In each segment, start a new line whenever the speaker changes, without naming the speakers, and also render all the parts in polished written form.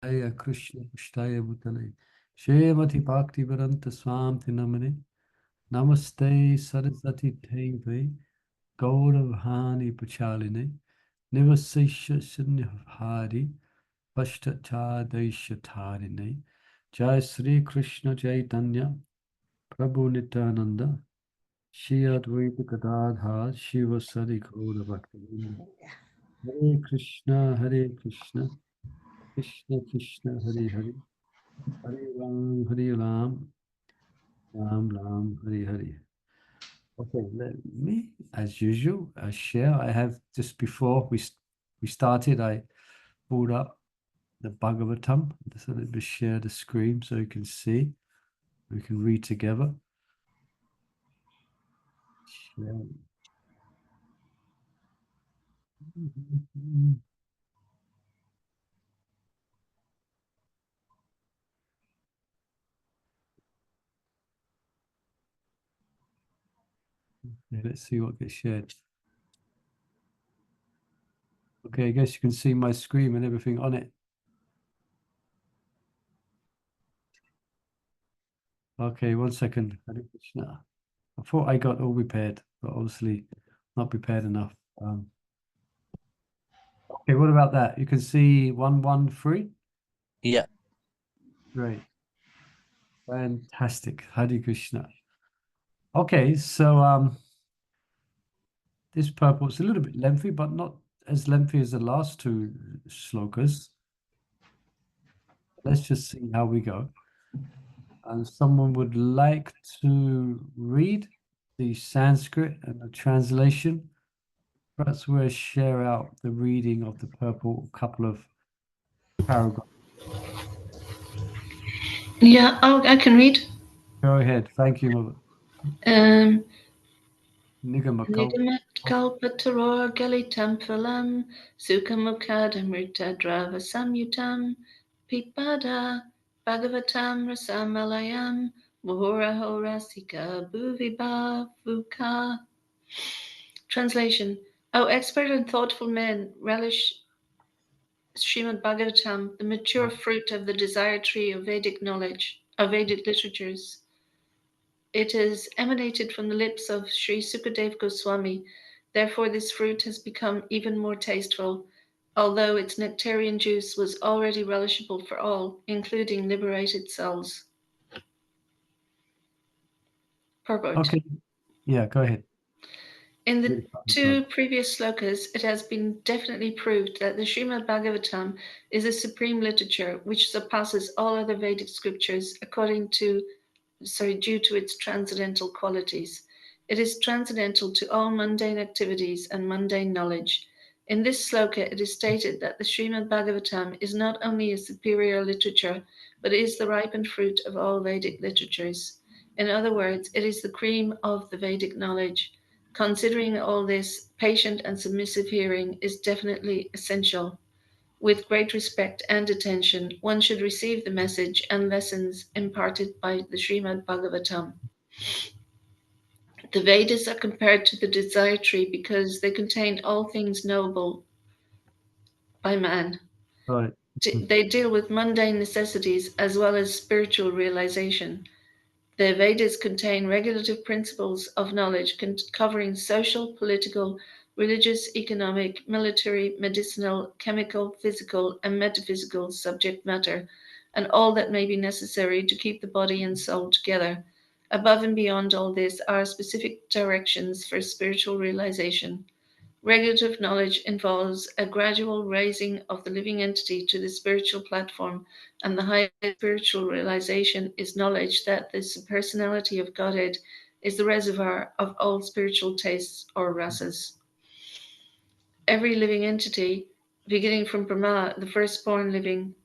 Jaya Krishna Pushtaya Bhutale Shrimati Bhakti Vedanta Swami Namane Namaste Saraswati Deve Gauravhani Pachaline Nivasesha Sinnihari Pashtachadeshatarine Jai Sri Krishna Chaitanya Prabhu Nityananda Shri Advaita Gadadhar Shiva Sari Gaura Bhakti Hare Krishna Krishna Krishna Hare Hare Hare Ram, Ram Ram, Hare Hare. Okay, let me, as usual, share. I have just before we started, I pulled up the Bhagavatam. So let me share the screen so you can see. We can read together. Share. Okay, let's see what gets shared. Okay, I guess you can see my screen and everything on it. Okay, 1 second. Hare Krishna. I thought I got all prepared, but obviously not prepared enough. Okay, what about that? You can see 113?
Yeah.
Great. Fantastic. Hare Krishna. Okay, so this purport is a little bit lengthy, but not as lengthy as the last two slokas. Let's just see how we go. And someone would like to read the Sanskrit and the translation. Perhaps we'll share out the reading of the purport, a couple of paragraphs.
Yeah, I can read.
Go ahead. Thank you, Mother. Nigamakal.
Nigamatkalpataror galitam phalam sukhamukadamrita drava samyutam pipada bhagavatam rasamalayam muhurahorasika bhuvibavuka. Translation. O expert and thoughtful men, relish Śrīmad-Bhāgavatam, the mature fruit of the desire tree of Vedic knowledge, of Vedic literatures. It is emanated from the lips of Śrī Śukadeva Gosvāmī. Therefore, this fruit has become even more tasteful, although its nectarean juice was already relishable for all, including liberated souls. Purport.
Okay. Yeah, go ahead.
In the two previous slokas, it has been definitely proved that the Śrīmad-Bhāgavatam is a supreme literature which surpasses all other Vedic scriptures due to its transcendental qualities. It is transcendental to all mundane activities and mundane knowledge. In this sloka, it is stated that the Śrīmad-Bhāgavatam is not only a superior literature, but is the ripened fruit of all Vedic literatures. In other words, it is the cream of the Vedic knowledge. Considering all this, patient and submissive hearing is definitely essential. With great respect and attention, one should receive the message and lessons imparted by the Śrīmad-Bhāgavatam. The Vedas are compared to the desire tree because they contain all things knowable by man.
Right.
They deal with mundane necessities as well as spiritual realization. The Vedas contain regulative principles of knowledge covering social, political, religious, economic, military, medicinal, chemical, physical, and metaphysical subject matter, and all that may be necessary to keep the body and soul together. Above and beyond all this are specific directions for spiritual realization. Regulative knowledge involves a gradual raising of the living entity to the spiritual platform, and the highest spiritual realization is knowledge that the personality of Godhead is the reservoir of all spiritual tastes or rasas. Every living entity, beginning from Brahma, the firstborn living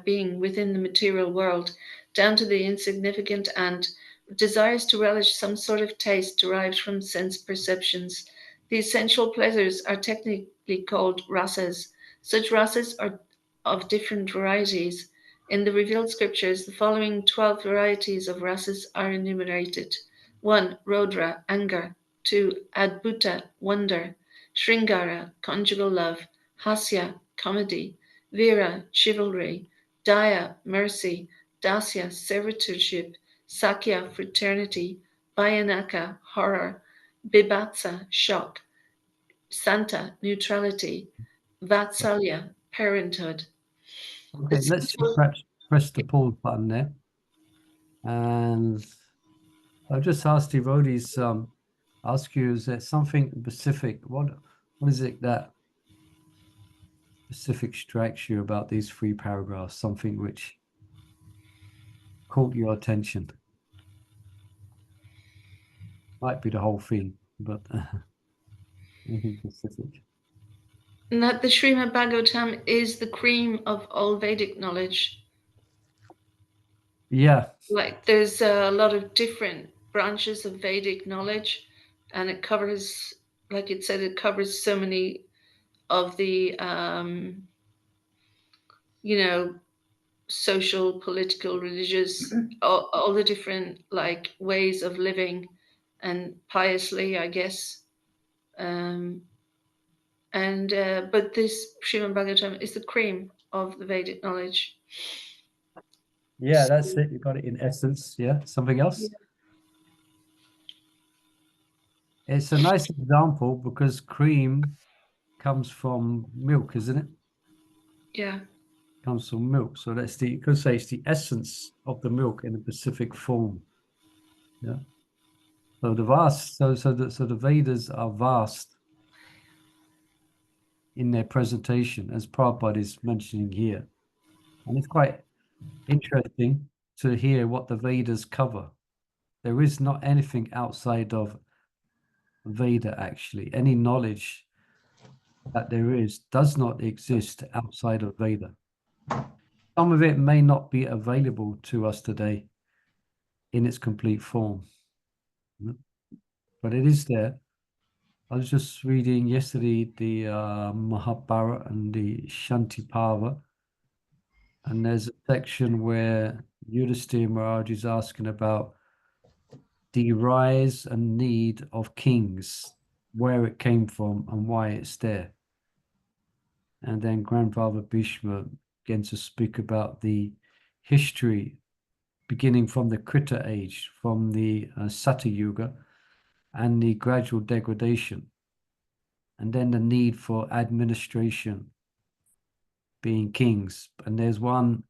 being within the material world, down to the insignificant ant, desires to relish some sort of taste derived from sense perceptions. The essential pleasures are technically called rasas. Such rasas are of different varieties. In the revealed scriptures, the following 12 varieties of rasas are enumerated. 1. Rodra, anger. 2. Adbhuta, wonder. Shringara, conjugal love. Hasya, comedy. Vira, chivalry. Daya, mercy; Dasya, servitudeship; Sakya, fraternity; Bhayanaka, horror; Bibhatsa, shock; Santa, neutrality; Vatsalya, parenthood.
Okay, let's perhaps press the pause button there. And I'll just ask devotees, ask you, is there something specific? What is it that specific strikes you about these 3 paragraphs? Something which caught your attention? Might be the whole thing, but anything specific?
And that the Śrīmad-Bhāgavatam is the cream of all Vedic knowledge.
Yeah.
Like there's a lot of different branches of Vedic knowledge, and it covers, like it said, it covers so many of the social, political, religious, all the different like ways of living and piously, I guess. But this Śrīmad-Bhāgavatam is the cream of the Vedic knowledge.
Yeah, that's it. You got it in essence. Yeah. Something else? Yeah. It's a nice example because cream comes from milk, isn't it?
Yeah.
Comes from milk. So that's you could say it's the essence of the milk in a specific form. Yeah. So the Vedas are vast in their presentation, as Prabhupada is mentioning here. And it's quite interesting to hear what the Vedas cover. There is not anything outside of Veda, actually. Any knowledge that there is does not exist outside of Veda. Some of it may not be available to us today in its complete form, but it is there. I was just reading yesterday the Mahabharata and the Shanti Parva, and there's a section where Yudhisthira Maharaj is asking about the rise and need of kings, where it came from and why it's there. And then Grandfather Bhishma began to speak about the history beginning from the Krita age, from the Satya Yuga, and the gradual degradation. And then the need for administration, being kings. And there's one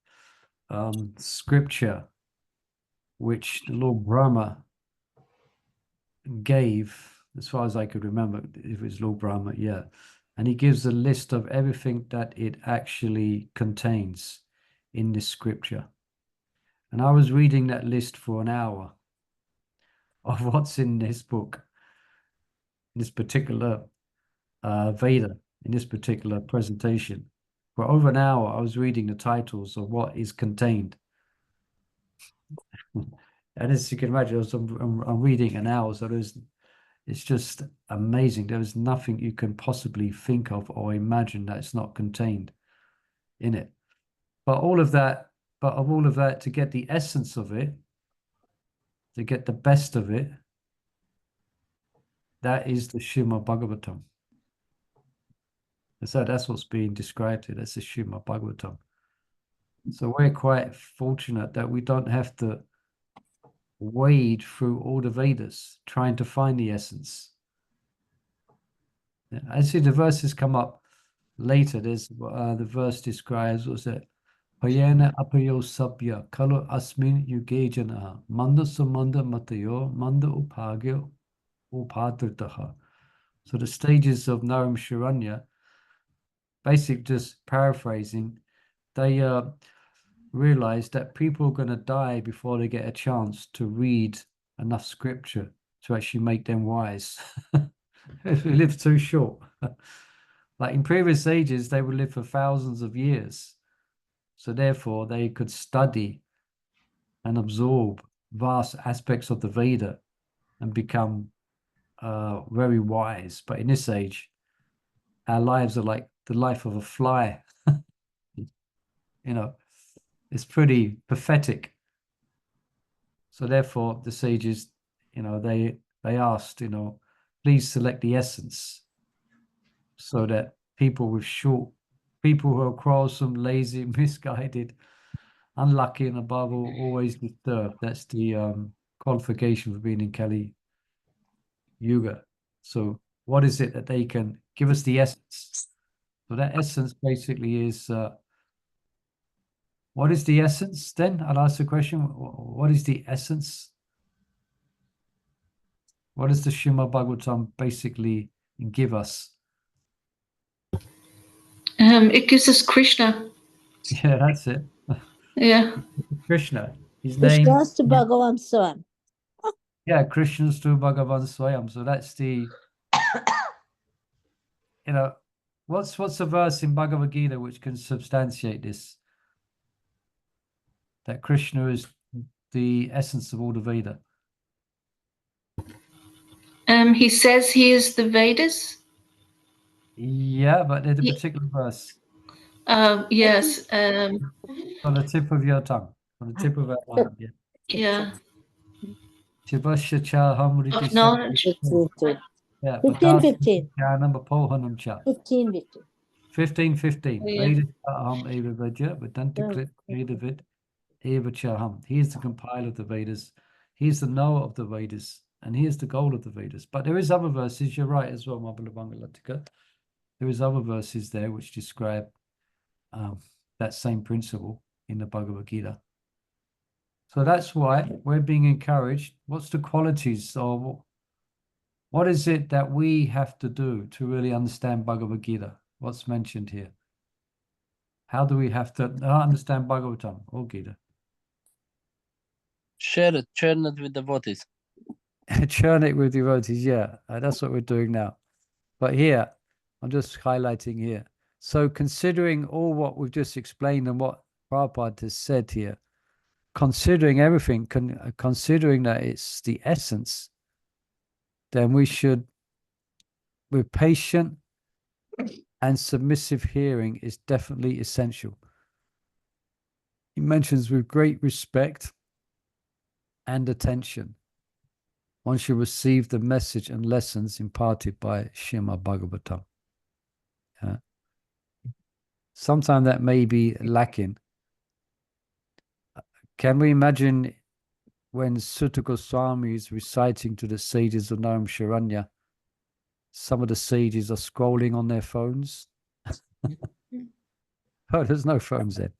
scripture which the Lord Brahma gave, as far as I could remember, if it's Lord Brahma, yeah. And he gives a list of everything that it actually contains in this scripture. And I was reading that list for an hour of what's in this book, this particular Veda, in this particular presentation. For over an hour, I was reading the titles of what is contained. And as you can imagine, I'm reading an hour, so it's just amazing. There is nothing you can possibly think of or imagine that's not contained in it. But all of that, to get the essence of it, to get the best of it, that is the Śrīmad-Bhāgavatam. So that's what's being described here. That's the Śrīmad-Bhāgavatam. So we're quite fortunate that we don't have to wade through all the Vedas trying to find the essence. I see the verses come up later. There's the verse describes, what's it? Payana apayo sabya kalo asmin yugejana manda sumanda matayo manda upagyo upadritaha. So the stages of Naram Sharanya, basic, just paraphrasing, they realize that people are going to die before they get a chance to read enough scripture to actually make them wise. If we live too short. Like in previous ages, they would live for thousands of years. So therefore, they could study and absorb vast aspects of the Veda and become very wise. But in this age, our lives are like the life of a fly. It's pretty pathetic. So therefore, the sages, they asked, please select the essence so that people who are quarrelsome, lazy, misguided, unlucky and above all, always disturbed. That's the qualification for being in Kali Yuga. So what is it that they can give us the essence? So that essence basically is, what is the essence then? I'll ask the question, what is the essence? What does the Śrīmad-Bhāgavatam basically give us?
It gives us Krishna.
Yeah, that's it.
Yeah.
Krishna. His name.
Krishna's to Bhagavan Swam.
Yeah, Krishna's to Bhagavan Swayam. So that's the, you know, what's a verse in Bhagavad Gita which can substantiate this? That Krishna is the essence of all the Veda.
He says he is the Vedas.
Yeah, but there's a particular verse
Yes.
on the tip of your tongue, on the tip of our tongue. Yeah.
Yeah.
Chivasya cha hamriti
Of knowledge.
Yeah.
15.
Jnanam apohanam cha.
15.
15.
Yeah.
Veda aham eva vidya vedantikrit vedavid eva chaham. He is the compiler of the Vedas. He is the knower of the Vedas. And he is the goal of the Vedas. But there is other verses, you're right as well, Mabala Bangalatika. There is other verses there which describe that same principle in the Bhagavad Gita. So that's why we're being encouraged. What's the qualities, or what is it that we have to do to really understand Bhagavad Gita? What's mentioned here? How do we have to understand Bhagavatam or Gita?
Share it with devotees.
Churn it with devotees, yeah. That's what we're doing now. But here, I'm just highlighting here. So considering all what we've just explained and what Prabhupada has said here, considering everything, considering that it's the essence, then we should, with patient and submissive hearing is definitely essential. He mentions with great respect and attention, one should receive the message and lessons imparted by Śrīmad-Bhāgavatam. Yeah. Sometimes that may be lacking. Can we imagine when Sutta Gosvāmī is reciting to the sages of Naram Sharanya, some of the sages are scrolling on their phones? Oh, there's no phones then.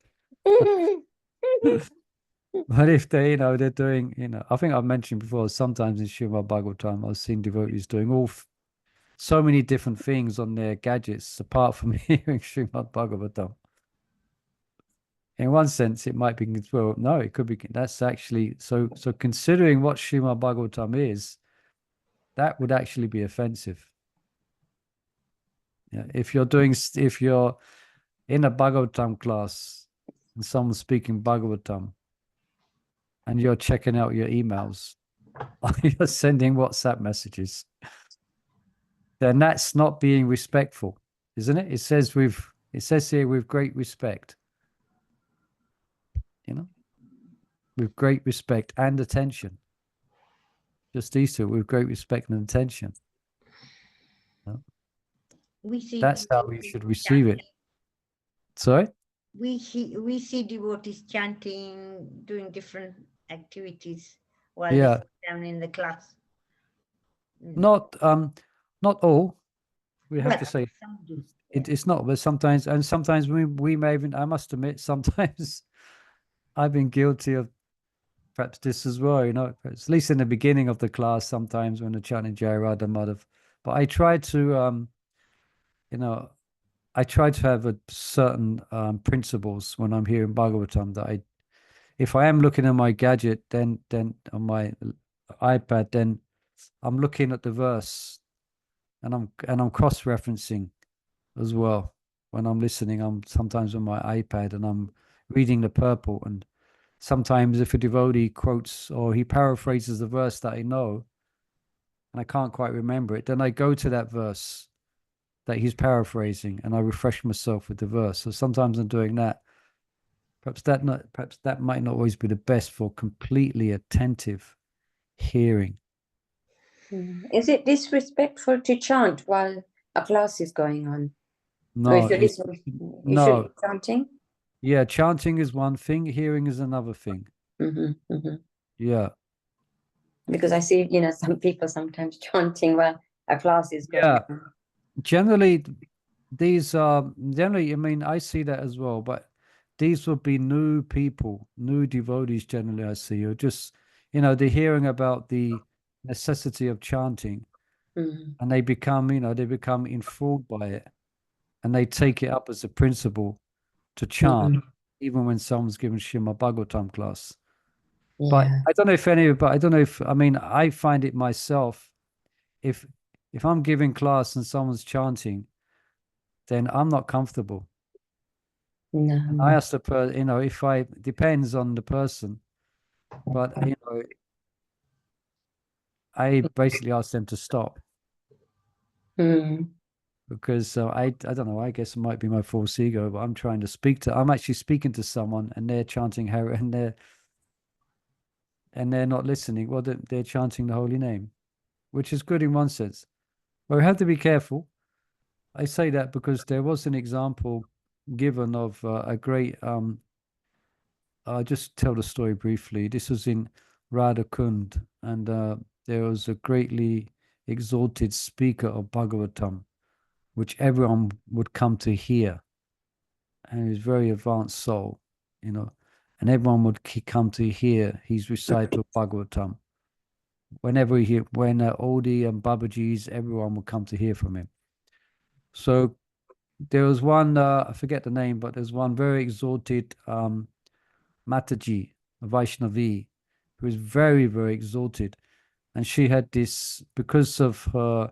But if they, they're doing, I think I've mentioned before, sometimes in Śrīmad-Bhāgavatam, I've seen devotees doing so many different things on their gadgets, apart from hearing Śrīmad-Bhāgavatam. In one sense, it might be, well, no, it could be, that's actually, so considering what Śrīmad-Bhāgavatam is, that would actually be offensive. Yeah, if you're in a Bhagavatam class and someone's speaking Bhagavatam, and you're checking out your emails, you're sending WhatsApp messages, then that's not being respectful, isn't it? It says here with great respect, with great respect and attention. Just these two, with great respect and attention. That's how we should receive it. Sorry?
We see devotees chanting, doing different activities while they sit down in the class.
Not all. We have to say it's not, but sometimes we may even, I must admit, sometimes I've been guilty of perhaps this as well, at least in the beginning of the class, sometimes when they're chanting Jai Radha Madhav. But I try to have a certain principles when I'm hearing Bhagavatam, that if I am looking at my gadget, then on my iPad, then I'm looking at the verse, and I'm cross-referencing as well. When I'm listening, I'm sometimes on my iPad and I'm reading the purport, and sometimes if a devotee quotes or he paraphrases the verse that I know and I can't quite remember it, then I go to that verse that he's paraphrasing and I refresh myself with the verse. So sometimes I'm doing that. Perhaps that might not always be the best for completely attentive hearing.
Is it disrespectful to chant while a class is going on?
No,
or if you're listening, you should be chanting?
Yeah, chanting is one thing, hearing is another thing. Yeah.
Because I see, some people sometimes chanting while a class is going
Yeah.
on.
Generally, these are generally, I mean, I see that as well, but these would be new people, new devotees generally I see, or just, they're hearing about the necessity of chanting and they become, they become enthralled by it and they take it up as a principle to chant, even when someone's giving Śrīmad-Bhāgavatam class. But I don't know if I mean, I find it myself, if I'm giving class and someone's chanting, then I'm not comfortable.
No.
I ask the person, if depends on the person, but I basically ask them to stop because I don't know, I guess it might be my false ego, but I'm actually speaking to someone and they're chanting and they're not listening. Well, they're chanting the holy name, which is good in one sense. But we have to be careful. I say that because there was an example given of a great, I'll just tell the story briefly. This was in Radhakund, and there was a greatly exalted speaker of Bhagavatam, which everyone would come to hear. And he was a very advanced soul, and everyone would come to hear his recital of Bhagavatam. When Odi and Babajis, everyone would come to hear from him. So there was one, I forget the name, but there's one very exalted Mataji, a Vaishnavi, who was very, very exalted. And she had this, because of her,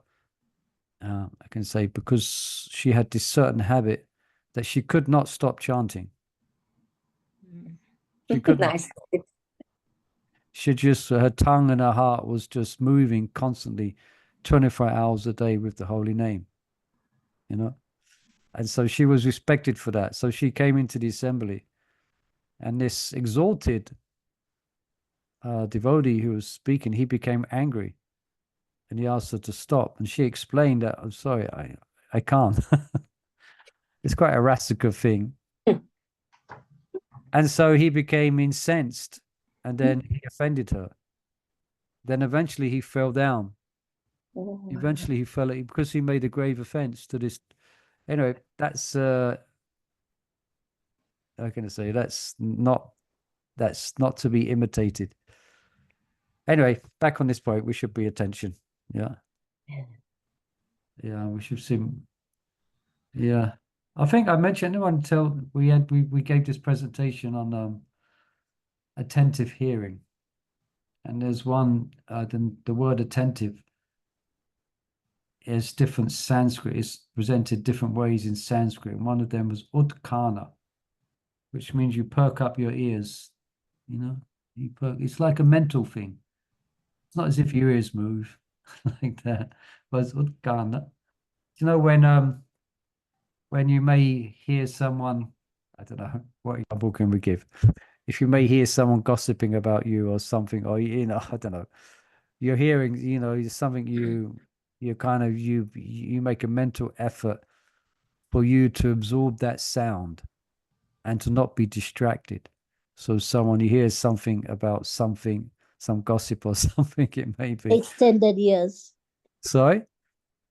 I can say, because she had this certain habit that she could not stop chanting. She could
Nice.
She just, her tongue and her heart was just moving constantly, 24 hours a day with the holy name, And so she was respected for that. So she came into the assembly, and this exalted devotee who was speaking, he became angry, and he asked her to stop. And she explained that, I'm sorry, I can't. It's quite a rasical thing. And so he became incensed, and then he offended her. Then eventually he fell down. Eventually he fell because he made a grave offense to this. Anyway, that's how can I say, that's not to be imitated. Anyway, back on this point, we should pay attention. Yeah, we should see. Yeah, I think I mentioned until we gave this presentation on attentive hearing, and there's one the word attentive is different Sanskrit. It's presented different ways in Sanskrit, and one of them was utkana, which means you perk up your ears. It's like a mental thing. It's not as if your ears move like that, but it's utkana. When you may hear someone, I don't know, what example can we give? If you may hear someone gossiping about you or something, or I don't know, you're hearing, something you make a mental effort for you to absorb that sound and to not be distracted. So you hear something about something, some gossip or something, it may be.
Extended ears.
Sorry?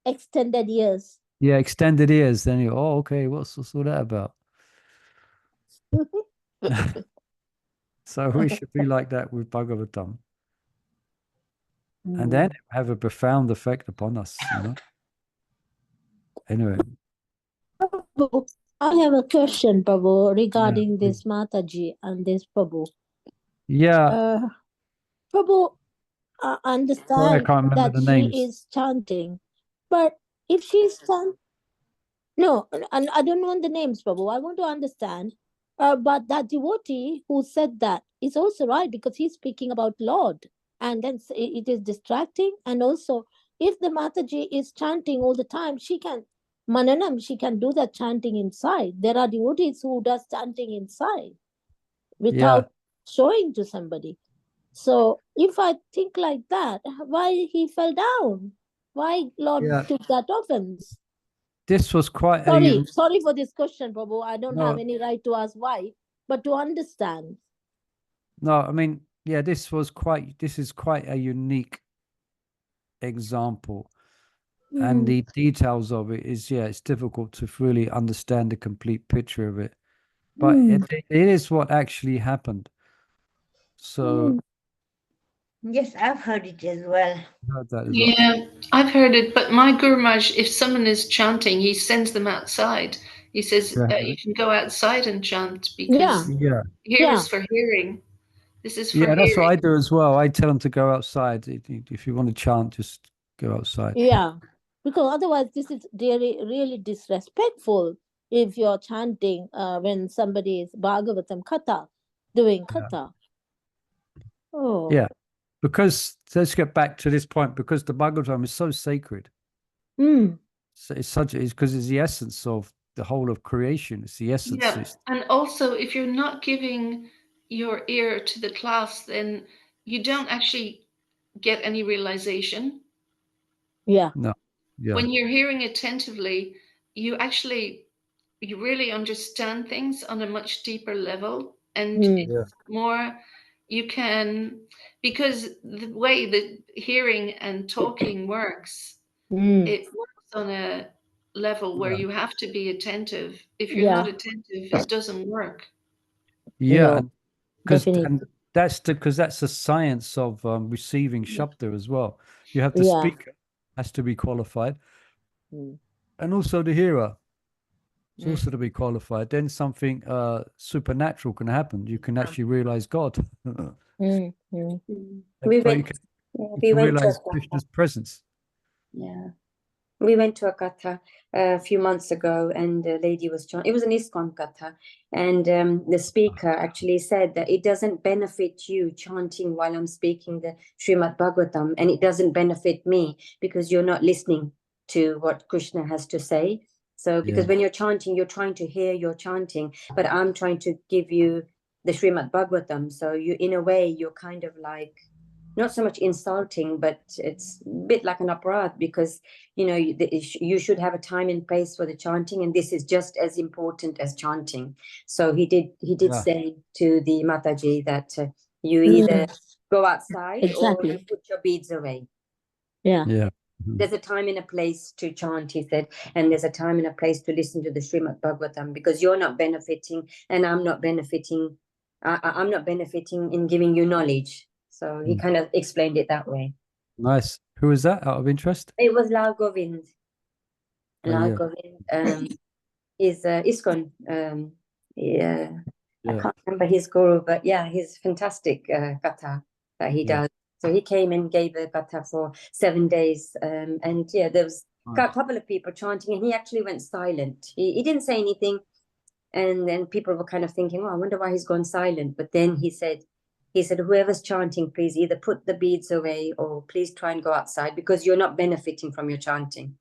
Extended ears.
Yeah, extended ears. Then okay, what's all that about? So we should be like that with Bhagavatam. And then it have a profound effect upon us, Anyway.
I have a question, Prabhu, regarding this Mataji and this Prabhu.
Yeah.
Prabhu, I understand that
the
she
names.
is chanting, but if she's chanting, no, and I don't know the names, Prabhu. I want to understand. But that devotee who said that is also right, because he's speaking about Lord, and then it is distracting. And also, if the Mataji is chanting all the time, she can Mananam, she can do that chanting inside. There are devotees who does chanting inside without showing to somebody. So if I think like that, why he fell down? Why Lord took that offense?
this was quite a
Sorry for this question, Prabhu. I don't have
No.
any right to ask why, but to understand.
no, I mean, yeah, this is quite a unique example. And the details of it is, it's difficult to really understand the complete picture of it. But it is what actually happened. So
Yes, I've heard it as well.
I heard that as well.
Yeah, I've heard it, but my Guru Maharaj, if someone is chanting, he sends them outside. He says,
Yeah.
you can go outside and chant because
Yeah.
here is for hearing. This is for
Yeah, that's what I
hearing.
do as well. I tell them to go outside. If you want to chant, just go outside.
Yeah, because otherwise this is really, really disrespectful if you're chanting when somebody is Bhagavatam Katha, doing Katha. Oh.
Yeah. Because let's get back to this point, because the Bhagavatam is so sacred. So it's because it's the essence of the whole of creation. It's the essence.
Yeah, and also if you're not giving your ear to the class, then you don't actually get any realization.
Yeah.
No. Yeah.
When you're hearing attentively, you really understand things on a much deeper level, and it's more you can, because the way that hearing and talking works, it works on a level where you have to be attentive. If you're not attentive, it doesn't work.
Yeah, because
definitely.
that's the science of receiving Shabda as well. You have the speaker has to be qualified, and also the hearer is also to be qualified. Then something supernatural can happen. You can actually realize God.
We
You
went
can
to
realize
a
Krishna's presence.
Yeah. We went to a katha a few months ago, and the lady was chanting. It was an ISKCON katha, and the speaker actually said that it doesn't benefit you chanting while I'm speaking the Śrīmad-Bhāgavatam, and it doesn't benefit me because you're not listening to what Krishna has to say. So, because when you're chanting, you're trying to hear your chanting, but I'm trying to give you the Śrīmad-Bhāgavatam. So, you, in a way, you're kind of like, not so much insulting, but it's a bit like an aparat, because you should have a time and place for the chanting, and this is just as important as chanting. So he did say to the Mataji that you either go outside or you put your beads away. There's a time and a place to chant, he said, and there's a time and a place to listen to the Śrīmad-Bhāgavatam, because you're not benefiting and I'm not benefiting. I'm not benefiting in giving you knowledge. So he kind of explained it that way.
Nice. Who is that, out of interest?
It was Lal Govind. Lal
yeah.
Govind is ISKCON. I can't remember his guru, but yeah, he's fantastic katha that he does. So he came and gave a katha for 7 days. And there was a couple of people chanting, and he actually went silent. He didn't say anything. And then people were kind of thinking, oh, I wonder why he's gone silent. But then he said, whoever's chanting, please either put the beads away or please try and go outside, because you're not benefiting from your chanting.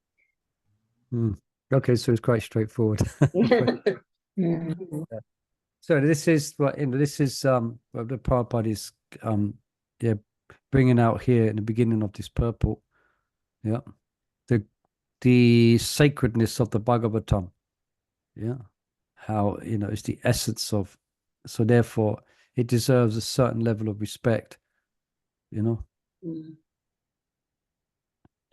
Okay, so it's quite straightforward. So this is what this is what the Prabhupada is bringing out here in the beginning of this purport. Yeah, the sacredness of the Bhagavatam. Yeah, how it's the essence of, so therefore it deserves a certain level of respect.
So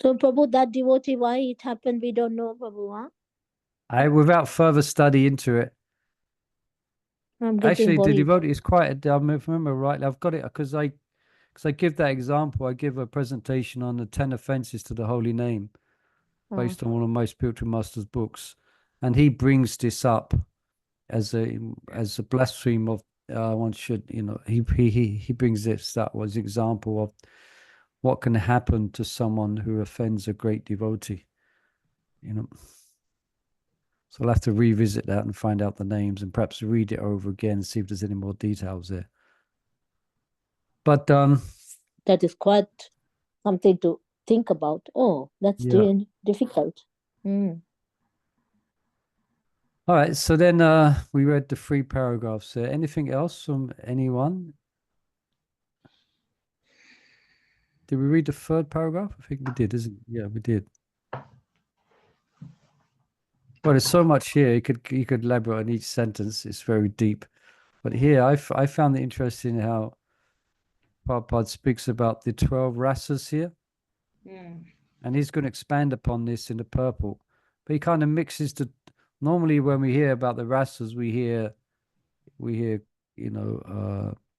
Prabhu, that devotee, why it happened, we don't know, Prabhu, huh?
Without further study into it. Actually, the devotee is quite. If I remember rightly, I've got it because I give that example. I give a presentation on the 10 offenses to the holy name, based on one of my spiritual master's books, and he brings this up as a blaspheme of one should he brings this up as an example of what can happen to someone who offends a great devotee. So I'll have to revisit that and find out the names and perhaps read it over again and see if there's any more details there. But
that is quite something to think about. Oh, that's difficult.
All right, so then we read the 3 paragraphs there. Anything else from anyone? Did we read the 3rd paragraph? I think we did, isn't it? Yeah, we did. Well, there's so much here. You could elaborate on each sentence. It's very deep. But here, I found it interesting how Prabhupada speaks about the 12 rasas here. And he's going to expand upon this in the purple. But he kind of mixes the... Normally, when we hear about the rasas, we hear,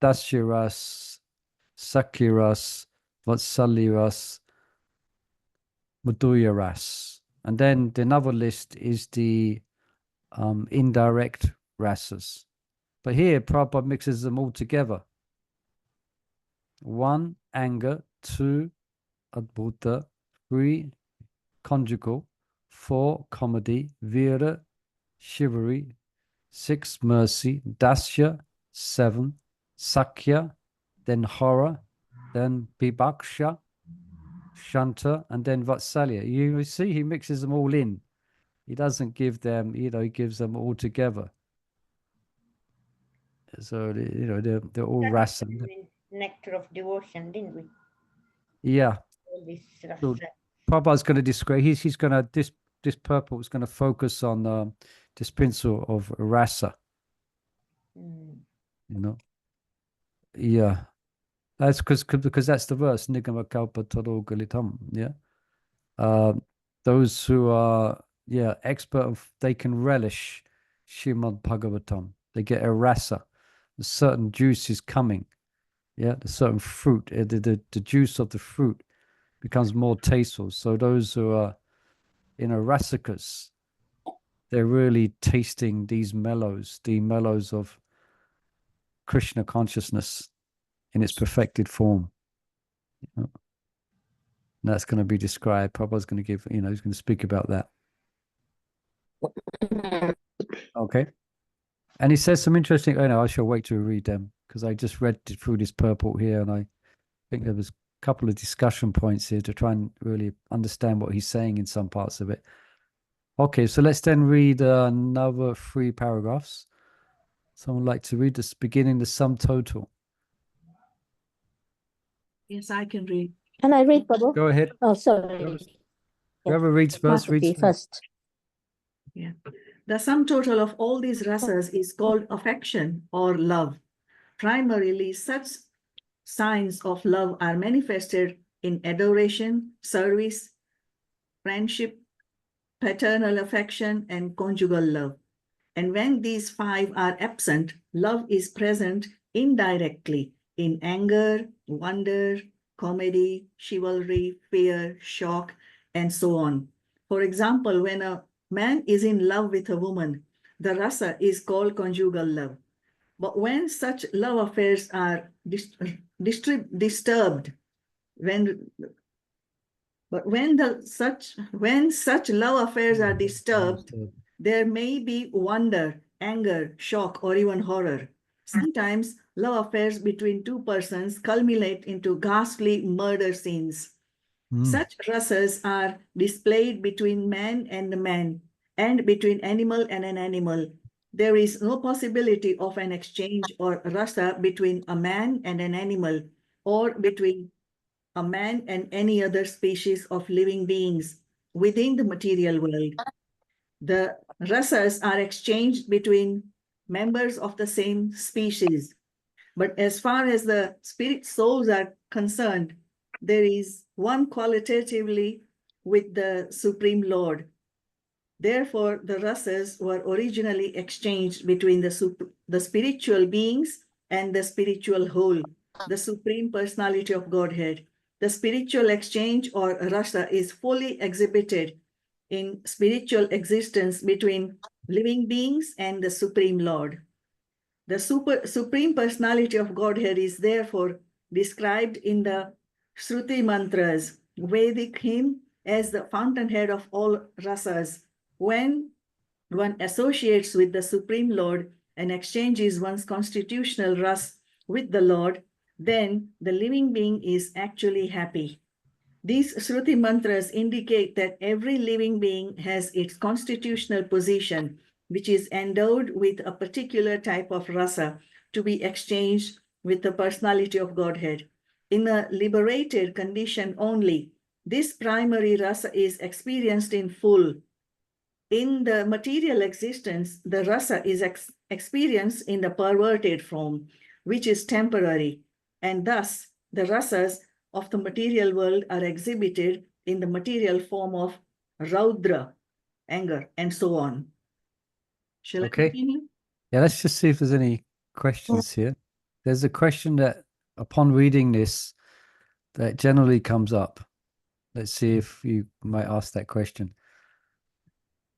Dasya ras, Sakya ras, Vatsalya ras, Madhurya ras. And then the another list is the indirect rasas. But here, Prabhupada mixes them all together. 1, anger. 2, adbhuta. 3, conjugal. 4, comedy. Vira, chivalry. 6, mercy. Dasya. 7, sakya. Then horror. Then bibhaksha. Shanta. And then vatsalya. You see, he mixes them all in. He doesn't give them, he gives them all together. So, they're all rasa.
Nectar of devotion, didn't we?
Yeah.
All this
So,
rasa.
Prabhupada's going to describe, he's going to, this purple is going to focus on this principle of rasa. Yeah. That's because that's the verse, Nigama Kalpa Taro Galitam. Yeah. Those who are, expert they can relish Śrīmad-Bhāgavatam. They get a rasa. A certain juice is coming. Yeah, the certain fruit, the juice of the fruit becomes more tasteful. So those who are rasikas, they're really tasting these mellows, the mellows of Krishna consciousness in its perfected form. And that's going to be described. Prabhupada's going to give, he's going to speak about that. Okay. And he says some interesting, I shall wait to read them because I just read through this purport here and I think there was a couple of discussion points here to try and really understand what he's saying in some parts of it. Okay, so let's then read another 3 paragraphs. Someone would like to read this beginning, the sum total.
Yes, I can read.
Can I read, Prabhu?
Go ahead.
Oh, sorry.
Whoever reads first, reads
first.
Yeah. The sum total of all these rasas is called affection or love. Primarily, such signs of love are manifested in adoration, service, friendship, paternal affection, and conjugal love. And when these 5 are absent, love is present indirectly in anger, wonder, comedy, chivalry, fear, shock, and so on. For example, when a man is in love with a woman, the rasa is called conjugal love. But when such love affairs are disturbed, when such love affairs are disturbed, there may be wonder, anger, shock, or even horror. Sometimes love affairs between 2 persons culminate into ghastly murder scenes. Such rasas are displayed between man and man, and between animal and an animal. There is no possibility of an exchange or rasa between a man and an animal, or between a man and any other species of living beings within the material world. The rasas are exchanged between members of the same species. But as far as the spirit souls are concerned, there is one qualitatively with the Supreme Lord. Therefore, the rasas were originally exchanged between the spiritual beings and the spiritual whole, the Supreme Personality of Godhead. The spiritual exchange or rasa is fully exhibited in spiritual existence between living beings and the Supreme Lord. The Supreme Personality of Godhead is therefore described in the Shruti mantras, Vedic hymn, as the fountainhead of all rasas. When one associates with the Supreme Lord and exchanges one's constitutional ras with the Lord, then the living being is actually happy. These Shruti mantras indicate that every living being has its constitutional position, which is endowed with a particular type of rasa to be exchanged with the personality of Godhead. In a liberated condition only, this primary rasa is experienced in full. in the material existence, the rasa is experienced in the perverted form, which is temporary. And thus, the rasas of the material world are exhibited in the material form of raudra, anger, and so on. Shall I continue?
Yeah, let's just see if there's any questions here. There's a question that, upon reading this, that generally comes up. Let's see if you might ask that question.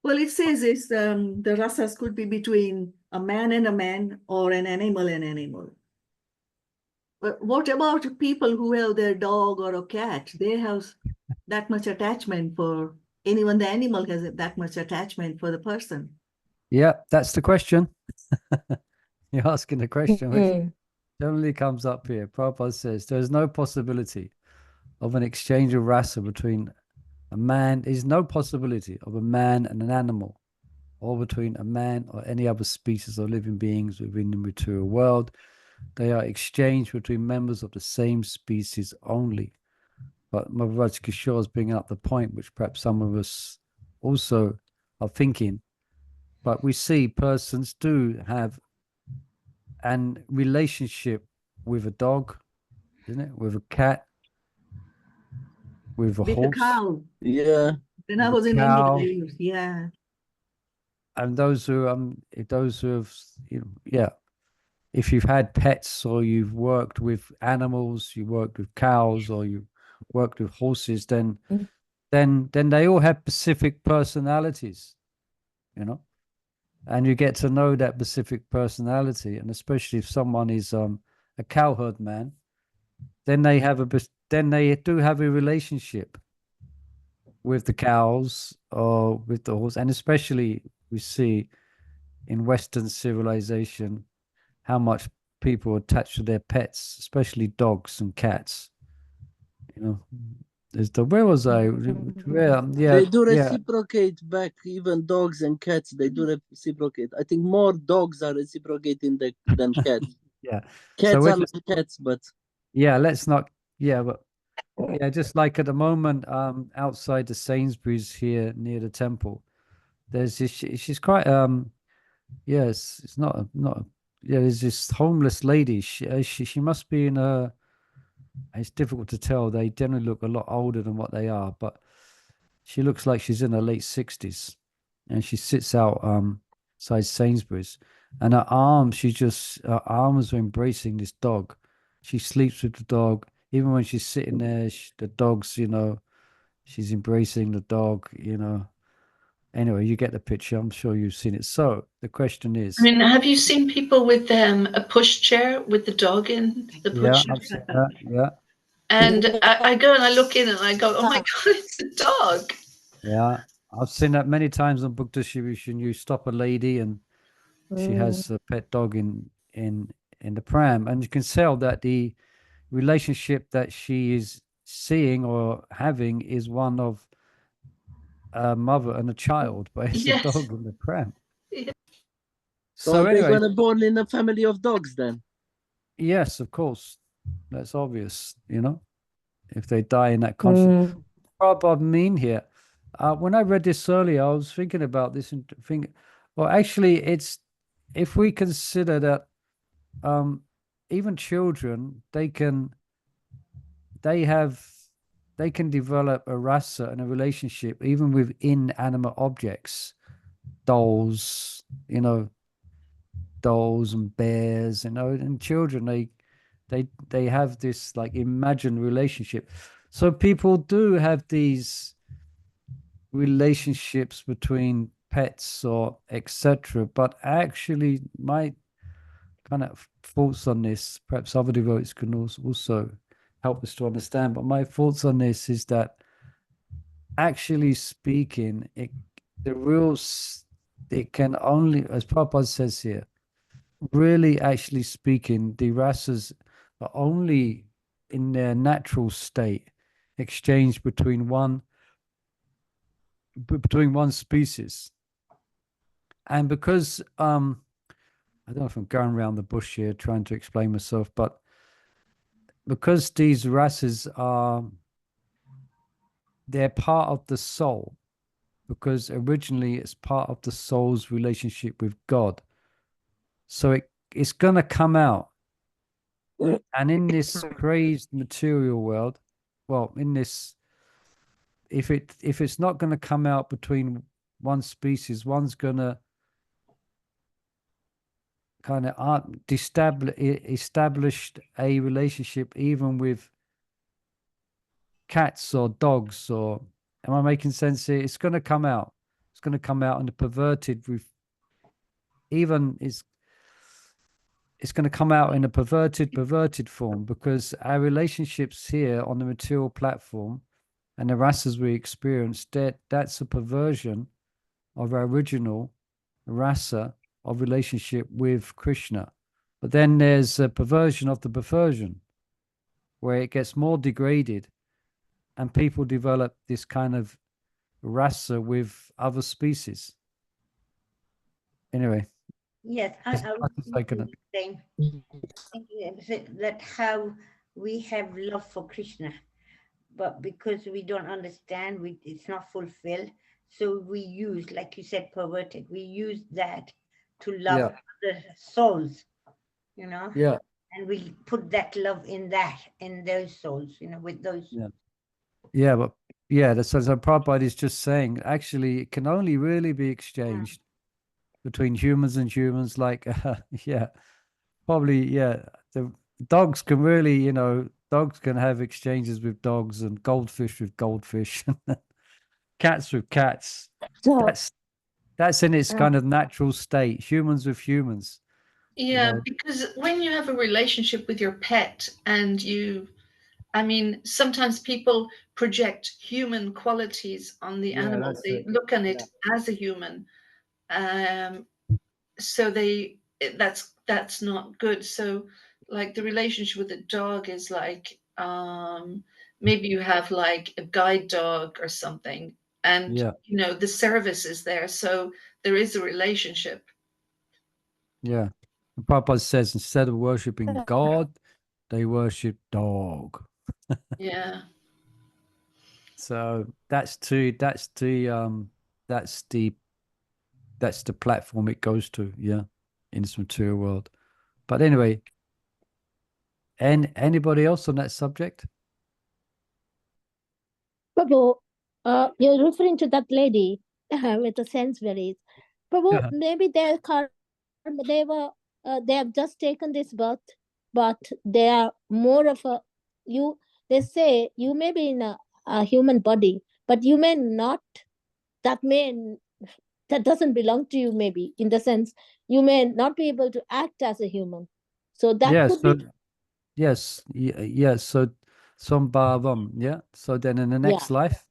Well, it says the rasas could be between a man and a man or an animal and animal. But what about people who have their dog or a cat? They have that much attachment for anyone. The animal has that much attachment for the person.
Yeah, that's the question. You're asking the question, which generally comes up here. Prabhupada says there is no possibility of an exchange of rasa between a man. There's no possibility of a man and an animal, or between a man or any other species of living beings within the material world. They are exchanged between members of the same species only. But Maharaj Kishore is bringing up the point, which perhaps some of us also are thinking. But we see persons do have a relationship with a dog, isn't it? With a cat, with a horse.
A cow.
Yeah.
When I was in India, yeah.
And those who have, yeah. If you've had pets or you've worked with animals, you worked with cows or you worked with horses, then they all have specific personalities, and you get to know that specific personality. And especially if someone is a cowherd man, then they do have a relationship with the cows or with the horse. And especially we see in Western civilization how much people attach to their pets, especially dogs and cats. Where was I?
They do reciprocate back, even dogs and cats. They do reciprocate. I think more dogs are reciprocating than cats.
Yeah,
cats are like cats, but
let's not. But just like at the moment, outside the Sainsbury's here near the temple, there's this. She's quite yes, it's not. There's this homeless lady. She must be in a. It's difficult to tell. They generally look a lot older than what they are, but she looks like she's in her late 60s, and she sits out outside Sainsbury's, and her arms are embracing this dog. She sleeps with the dog, even when she's sitting there. The dog's, she's embracing the dog. Anyway, you get the picture. I'm sure you've seen it. So the question is,
have you seen people with a push chair with the dog in the push chair?
I've seen that. Yeah.
And I go and I look in and I go, oh my God, it's a dog.
Yeah, I've seen that many times on book distribution. You stop a lady and she has a pet dog in the pram, and you can tell that the relationship that she is seeing or having is one of a mother and a child, but it's a dog in the pram.
Yeah.
So anyway, they're going to born in a family of dogs then?
Yes, of course. That's obvious, if they die in that conflict. Prabhupada mean here. When I read this earlier, I was thinking about this and thinking, well, actually, it's if we consider that even children, they can develop a rasa and a relationship even with inanimate objects, dolls, dolls and bears, and children, they have this like imagined relationship. So people do have these relationships between pets or etc. But actually, my kind of thoughts on this, perhaps other devotees can also help us to understand. But my thoughts on this is that, actually speaking, it can only, as Prabhupada says here, really actually speaking, the rasas are only in their natural state exchanged between one species. And because I don't know if I'm going around the bush here trying to explain myself, but because these rasas they're part of the soul, because originally it's part of the soul's relationship with God. So it's going to come out. And in this crazed material world, well, in this, if it's not going to come out between one species, one's going to kind of established a relationship even with cats or dogs, or am I making sense here? It's going to come out. It's going to come out in a perverted, with even it's going to come out in a perverted form, because our relationships here on the material platform and the rasas we experience, that's a perversion of our original rasa of relationship with Krishna. But then there's a perversion of the perversion, where it gets more degraded and people develop this kind of rasa with other species. Anyway.
Yes, I was saying that how we have love for Krishna, but because we don't understand, it's not fulfilled. So we use, like you said, perverted. We use that to love other souls, you know.
Yeah.
And we put that love in those souls, you know, with those.
Yeah. Yeah, but that's what Prabhupada is just saying. Actually, it can only really be exchanged between humans and humans. Like, probably, the dogs can really, you know, dogs can have exchanges with dogs, and goldfish with goldfish, and cats with cats.
So,
that's in its kind of natural state. Humans with humans.
Yeah,
you know?
Because when you have a relationship with your pet, and sometimes people project human qualities on the animal. They look on it as a human. So that's not good. So like the relationship with a dog is like, maybe you have like a guide dog or something, and you know, the service is there. So there is a relationship.
Yeah. And Prabhupada says, instead of worshipping God, they worship dog.
Yeah.
So that's the platform it goes to, in this material world. But anyway, and anybody else on that subject?
Prabhu, you're referring to that lady with the sensories. Prabhu, maybe they have just taken this birth, but they are more of they say you may be in a human body, but you may not, that doesn't belong to you, maybe, in the sense you may not be able to act as a human. So that could be.
Yes, so Sambhavam, so then in the next life.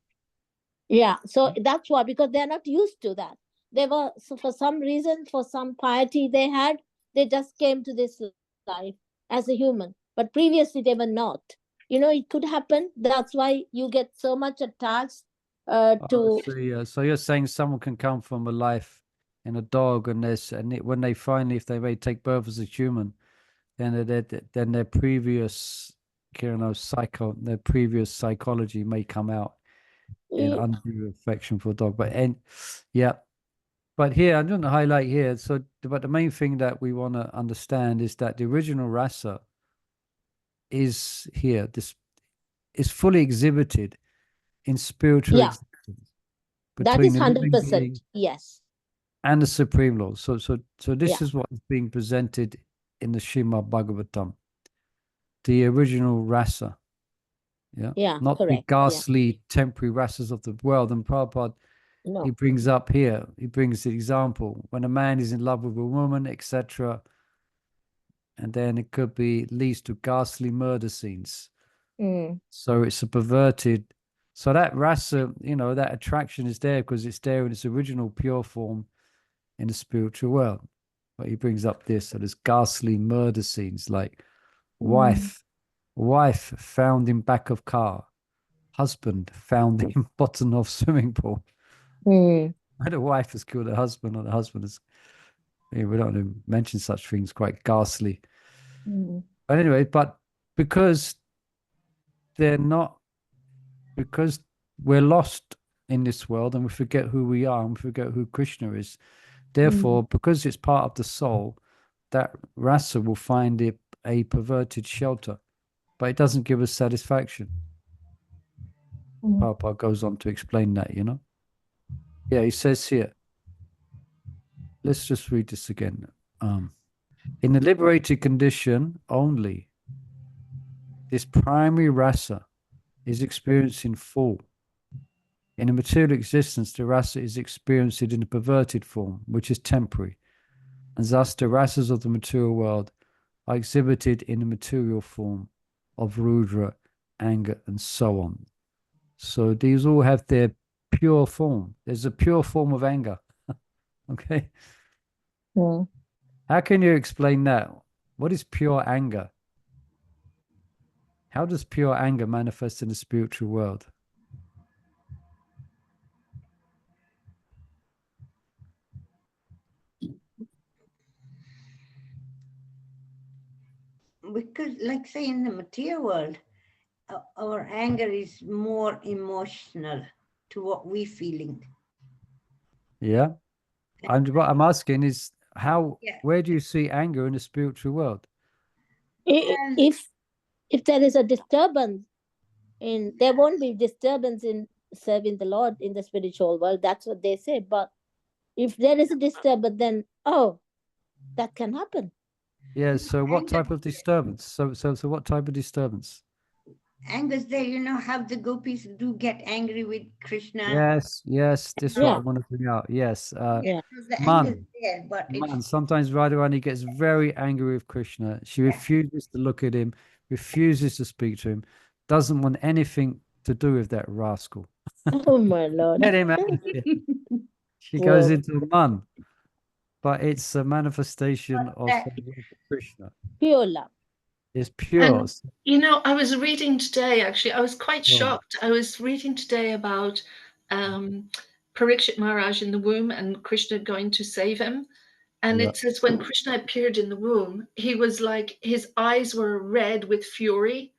Yeah, so that's why, because they're not used to that. They were, so for some reason, for some piety they had, they just came to this life as a human, but previously they were not. You know, it could happen. That's why you get so much attached to.
So you're saying someone can come from a life in a dog, and when they finally, if they may take birth as a human, then their previous, their previous psychology may come out in undue affection for a dog. But but here I'm going to highlight here. So, but the main thing that we want to understand is that the original rasa is here. This is fully exhibited in spiritual existence.
That is 100%. Yes.
And the Supreme Lord. So this is what is being presented in the Śrīmad-Bhāgavatam, the original rasa. Not
correct.
the ghastly temporary rasas of the world. And Prabhupada, he brings up here, he brings the example when a man is in love with a woman, etc. And then it could leads to ghastly murder scenes. So it's a perverted. So that rasa, that attraction is there because it's there in its original pure form in the spiritual world. But he brings up this, so there's ghastly murder scenes like wife found in back of car, husband found in bottom of swimming pool. And the wife has killed her husband, or the husband has. We don't want to mention such things, quite ghastly. But anyway, because we're lost in this world, and we forget who we are, and we forget who Krishna is. Therefore, because it's part of the soul, that rasa will find it a perverted shelter, but it doesn't give us satisfaction. Prabhupada goes on to explain that, you know. Yeah, he says here, let's just read this again. In the liberated condition only, this primary rasa is experienced in full. In a material existence, the rasa is experienced in a perverted form, which is temporary. And thus the rasas of the material world are exhibited in the material form of Rudra, anger, and so on. So these all have their pure form. There's a pure form of anger. Okay. How can you explain that? What is pure anger? How does pure anger manifest in the spiritual world?
Because, like say, in the material world, our anger is more emotional to what we're feeling.
Yeah. And what I'm asking is how,
Yeah.
where do you see anger in the spiritual world?
If there is a disturbance there won't be disturbance in serving the Lord in the spiritual world. That's what they say. But if there is a disturbance, then that can happen.
Yeah. So what type of disturbance? So what type of disturbance?
Anger's there, you know how the gopis do get angry with Krishna.
Yes, this is what I want to bring out. Yes.
So the
Man.
anger's there, but
Sometimes Radharani gets very angry with Krishna. She refuses to look at him, refuses to speak to him, doesn't want anything to do with that rascal.
Oh my Lord.
Get him out of here. She goes into a man. But it's a manifestation of Krishna.
Pure love.
It's pure.
And, you know, I was reading today, actually, I was quite shocked. I was reading today about Parikshit Maharaj in the womb and Krishna going to save him. And it says when Krishna appeared in the womb, he was like, his eyes were red with fury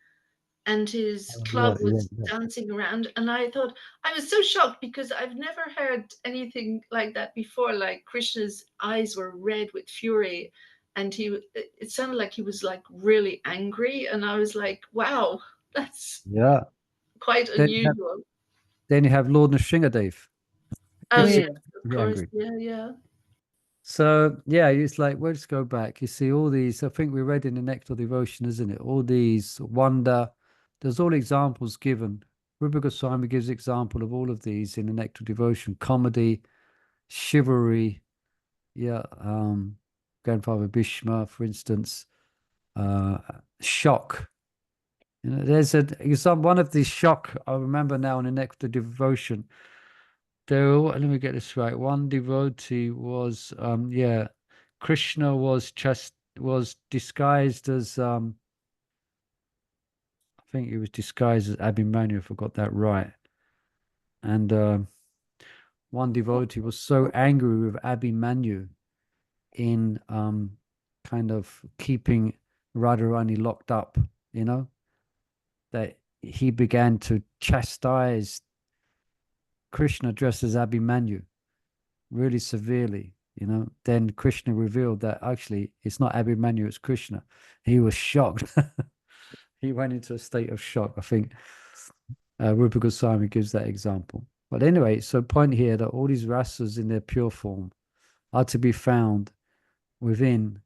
and his club was dancing around. And I thought, I was so shocked because I've never heard anything like that before. Like Krishna's eyes were red with fury. And it sounded like he was like really angry. And I was like, wow, that's quite unusual.
Then you have Lord Nrsingadev.
Oh, yeah, of course. Yeah.
So, yeah, it's like, we'll just go back. You see all these, I think we read in the Nectar Devotion, isn't it? All these wonder, there's all examples given. Rupa Goswami gives example of all of these in the Nectar Devotion. Comedy, chivalry, Grandfather Bhishma, for instance, shock. You know, there's one of these shock, I remember now in the Nectar Devotion. Let me get this right. One devotee was, Krishna was disguised as, I think he was disguised as Abhimanyu, if I got that right. And one devotee was so angry with Abhimanyu in kind of keeping Radharani locked up, you know, that he began to chastise Krishna dressed as Abhimanyu really severely, you know. Then Krishna revealed that actually it's not Abhimanyu, it's Krishna. He was shocked. He went into a state of shock. I think Rupa Goswami gives that example. But anyway, so point here that all these rasas in their pure form are to be found within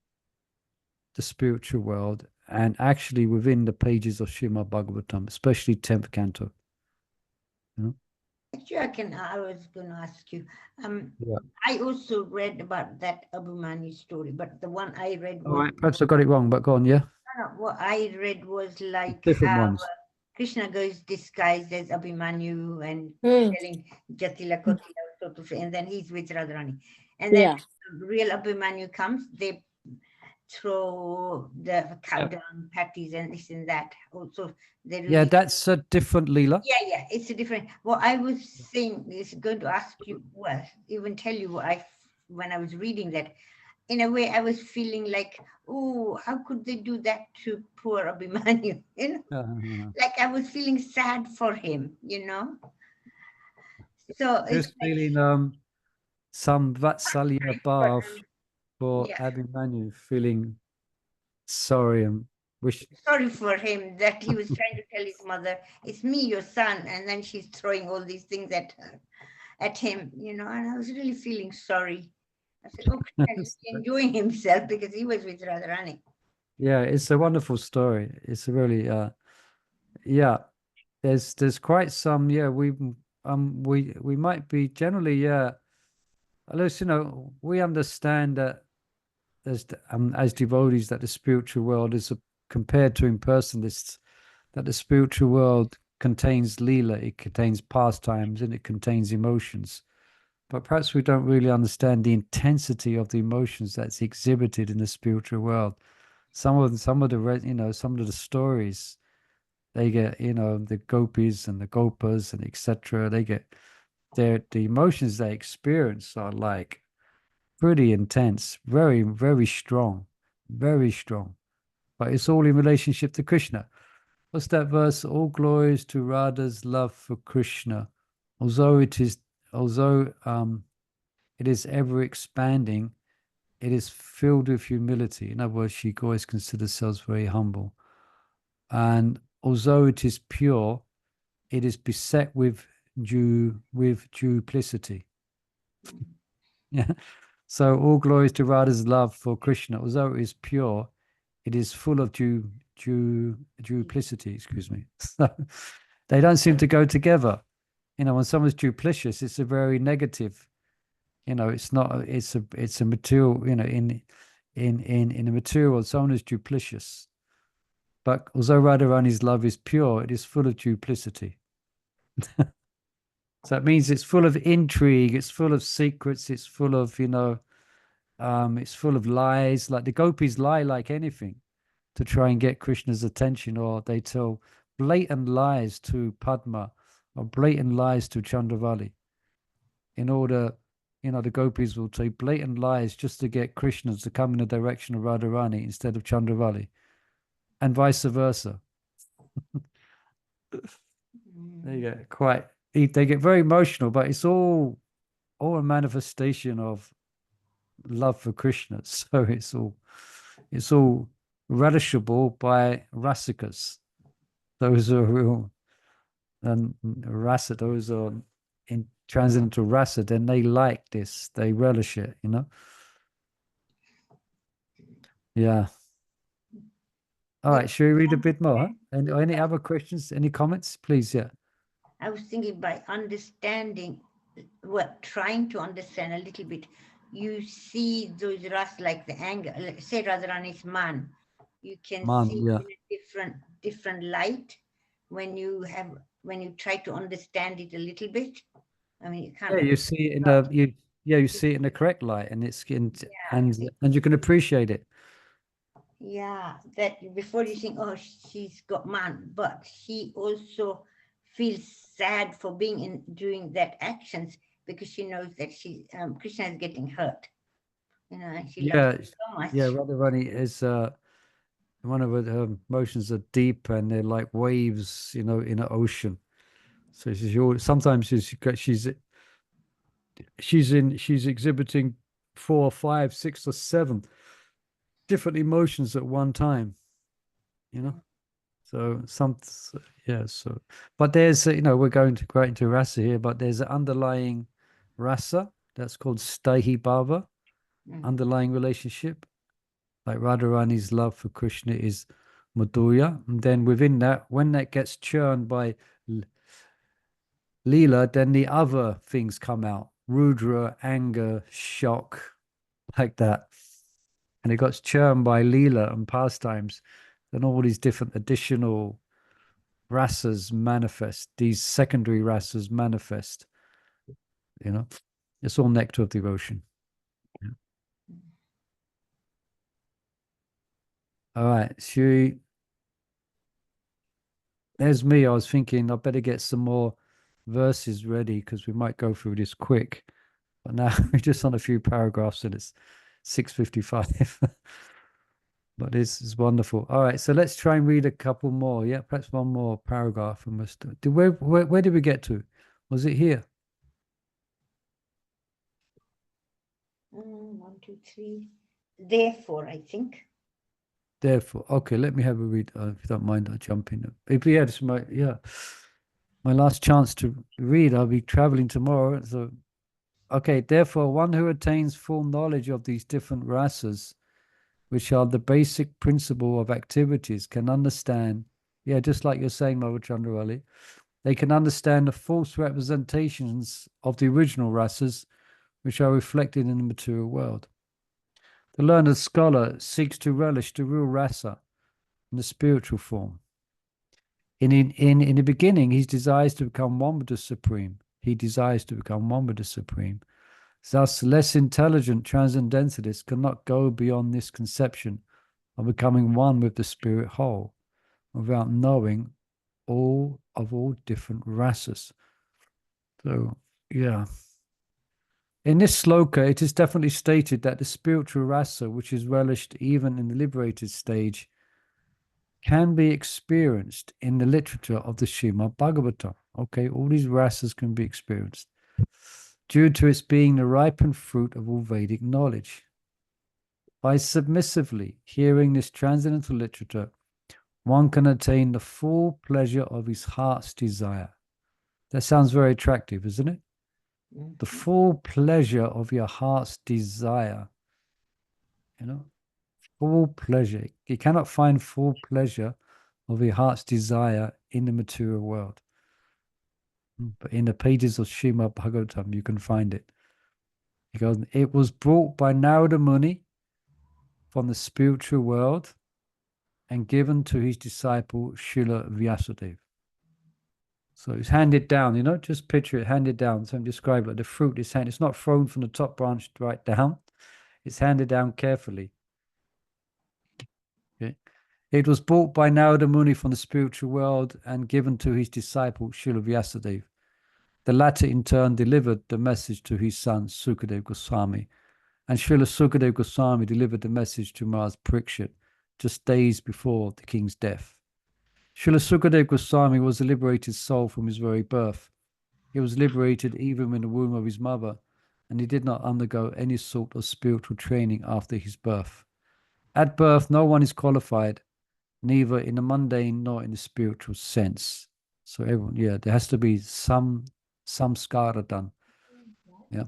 the spiritual world and actually within the pages of Śrīmad-Bhāgavatam, especially 10th canto. You know?
Actually, I was going to ask you. I also read about that Abhimanyu story, but the one I read was...
Perhaps I got it wrong, but go on, yeah?
No, what I read was like
different
how
ones.
Krishna goes disguised as Abhimanyu and telling Jatila Kotila, so to say, and then he's with Radharani. And then the real Abhimanyu comes, they throw the cow down patties and this and that. Also,
that's a different Leela.
Yeah, it's a different. What I was saying is going to ask you, well, even tell you what when I was reading that, in a way I was feeling like, oh, how could they do that to poor Abhimanyu? You know, like I was feeling sad for him, you know. So
Just feeling some Vatsalya bath for Abhimanyu, feeling sorry and
sorry for him that he was trying to tell his mother, it's me, your son, and then she's throwing all these things at her, at him, you know, and I was really feeling sorry. I said, oh, he's enjoying himself because he was with Radharani.
Yeah, it's a wonderful story. It's a really yeah. There's quite some, we might be generally, at least, you know, we understand that as devotees that the spiritual world is compared to impersonalists, that the spiritual world contains Leela, it contains pastimes, and it contains emotions. But perhaps we don't really understand the intensity of the emotions that's exhibited in the spiritual world. Some of the stories, they get, you know, the gopis and the gopas and etc. They get the emotions they experience are like pretty intense, very, very strong, very strong. But it's all in relationship to Krishna. What's that verse? All glories to Radha's love for Krishna, although it is ever expanding, it is filled with humility. In other words, she always considers herself very humble. And although it is pure, it is beset with duplicity. Yeah. So all glories to Radha's love for Krishna. Although it is pure, it is full of duplicity. Excuse me. So they don't seem to go together. You know, when someone's duplicitous, it's a very negative. You know, it's not. It's a material. You know, in a material world, someone is duplicitous. But although Radharani's love is pure, it is full of duplicity. So that means it's full of intrigue, it's full of secrets, it's full of, you know, it's full of lies. Like the gopis lie like anything to try and get Krishna's attention, or they tell blatant lies to Padma or blatant lies to Chandravali. In order, you know, the gopis will say blatant lies just to get Krishna to come in the direction of Radharani instead of Chandravali, and vice versa. They get very emotional, but it's all a manifestation of love for Krishna. So it's all relishable by rasikas. Those are real, and rasa, those are in transcendental rasa, then they like this, they relish it, you know. Yeah. All right, should we read a bit more? Huh? And any other questions, any comments, please? Yeah.
I was thinking by understanding, trying to understand a little bit, you see those ras like the anger, like say Radharani's man, you can see in a different light when you try to understand it a little bit. I mean, you can't.
Yeah, you see it in you see it in the correct light, and it's and you can appreciate it.
Yeah, that before you think, oh, she's got man, but she also feels sad for doing that actions because she knows that Krishna is getting hurt. You know, and she loves him so much.
Yeah, Radharani is one of her emotions are deep, and they're like waves, you know, in an ocean. So sometimes she's exhibiting 4, 5, 6, or 7 different emotions at one time, you know. So but there's you know, we're going to go into rasa here, but there's an underlying rasa that's called staihi bhava, underlying relationship. Like Radharani's love for Krishna is madhurya, and then within that, when that gets churned by Leela, then the other things come out: Rudra, anger, shock, like that. And it got churned by Leela and pastimes. Then all these different additional rasas manifest. These secondary rasas manifest. You know, it's all nectar of devotion. Yeah. All right, Shri. There's me. I was thinking I better get some more verses ready because we might go through this quick. But now we're just on a few paragraphs and it's 6:55. But this is wonderful. All right, so let's try and read a couple more. Yeah, perhaps one more paragraph. And where did we get to? Was it here?
1, 2, 3. Therefore, I think.
Therefore, okay, let me have a read. If you don't mind, I'll jump in. If yeah, it's my last chance to read. I'll be traveling tomorrow. So, okay, therefore, one who attains full knowledge of these different rasas, which are the basic principle of activities, can understand. Yeah, just like you're saying, Mother Chandrawali, they can understand the false representations of the original rasas, which are reflected in the material world. The learned scholar seeks to relish the real rasa in the spiritual form. In the beginning, he desires to become one with the Supreme. He desires to become one with the Supreme. Thus, less intelligent transcendentalists cannot go beyond this conception of becoming one with the spirit whole without knowing all different rasas. So, yeah. In this sloka, it is definitely stated that the spiritual rasa, which is relished even in the liberated stage, can be experienced in the literature of the Śrīmad-Bhāgavatam. Okay, all these rasas can be experienced due to its being the ripened fruit of all Vedic knowledge. By submissively hearing this transcendental literature, one can attain the full pleasure of his heart's desire. That sounds very attractive, isn't it? The full pleasure of your heart's desire. You know, full pleasure. You cannot find full pleasure of your heart's desire in the material world. But in the pages of Śrīmad-Bhāgavatam, you can find it. He goes, it was brought by Narada Muni from the spiritual world and given to his disciple Srila Vyasadeva. So it's handed down, you know, just picture it handed down. So I'm describing like the fruit is handed. It's not thrown from the top branch right down. It's handed down carefully. Okay. It was brought by Narada Muni from the spiritual world and given to his disciple Srila Vyasadeva. The latter in turn delivered the message to his son Śukadeva Gosvāmī. And Srila Śukadeva Gosvāmī delivered the message to Maharaj Parikshit just days before the king's death. Srila Śukadeva Gosvāmī was a liberated soul from his very birth. He was liberated even in the womb of his mother, and he did not undergo any sort of spiritual training after his birth. At birth, no one is qualified, neither in the mundane nor in the spiritual sense. So everyone, yeah, there has to be some samskara done. Yeah.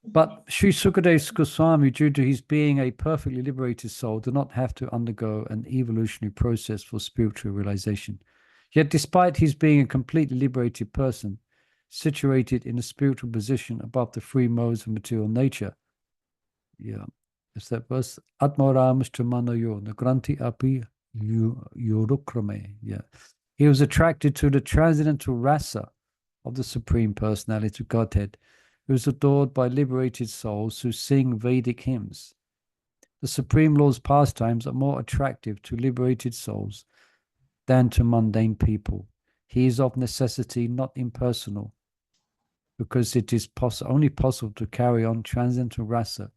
But Śrī Śukadeva Gosvāmī, due to his being a perfectly liberated soul, did not have to undergo an evolutionary process for spiritual realization. Yet despite his being a completely liberated person, situated in a spiritual position above the three modes of material nature, yeah, it's that verse, Atmarāmashtamanayo, Nagranti api yorukrame, yeah. He was attracted to the transcendental rasa of the Supreme Personality of Godhead, who is adored by liberated souls who sing Vedic hymns. The Supreme Lord's pastimes are more attractive to liberated souls than to mundane people. He is of necessity not impersonal, because it is only possible to carry on transcendental rasa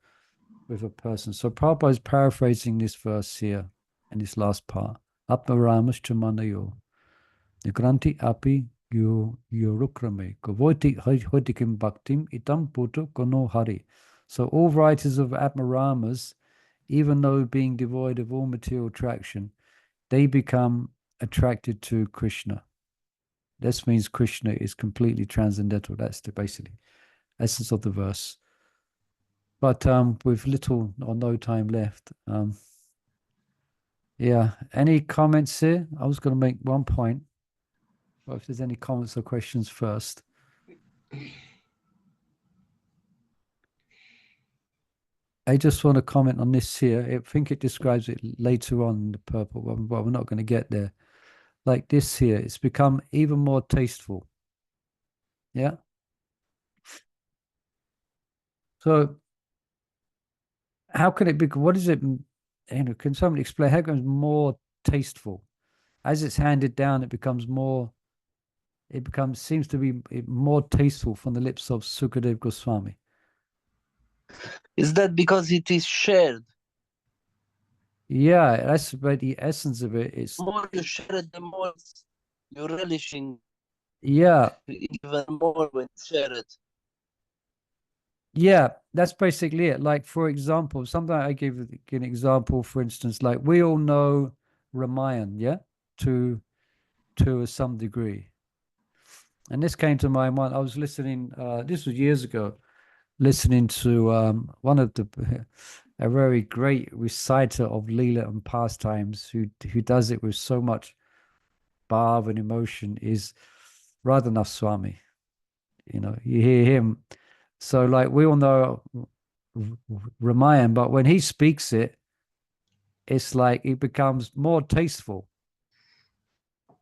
with a person. So Prabhupada is paraphrasing this verse here in this last part. Atmarāmashtamanayo, Nigranti api yorukrame, Gavoti hodikim bhaktim itam puto kono hari. So all writers of Atmaramas, even though being devoid of all material attraction, they become attracted to Krishna. This means Krishna is completely transcendental. That's the basically essence of the verse. But with little or no time left, yeah, any comments here? I was going to make one point. Well, if there's any comments or questions first. I just want to comment on this here. I think it describes it later on in the purple one, but we're not going to get there. Like this here, it's become even more tasteful. Yeah. So how can it be? What is it? You know, can somebody explain how it becomes more tasteful? As it's handed down, it becomes more. It seems to be more tasteful from the lips of Śukadeva Gosvāmī.
Is that because it is shared?
Yeah, that's about the essence of it. It's
the more you share it, the more you're relishing.
Yeah.
Even more when you share it.
Yeah, that's basically it. Like, for example, sometimes I give an example, for instance, like we all know Ramayan, yeah, to some degree. And this came to my mind. I was listening, this was years ago, listening to one of a very great reciter of Leela and pastimes who does it with so much bhav and emotion is Radhanath Swami. You know, you hear him. So like we all know Ramayan, but when he speaks it, it's like it becomes more tasteful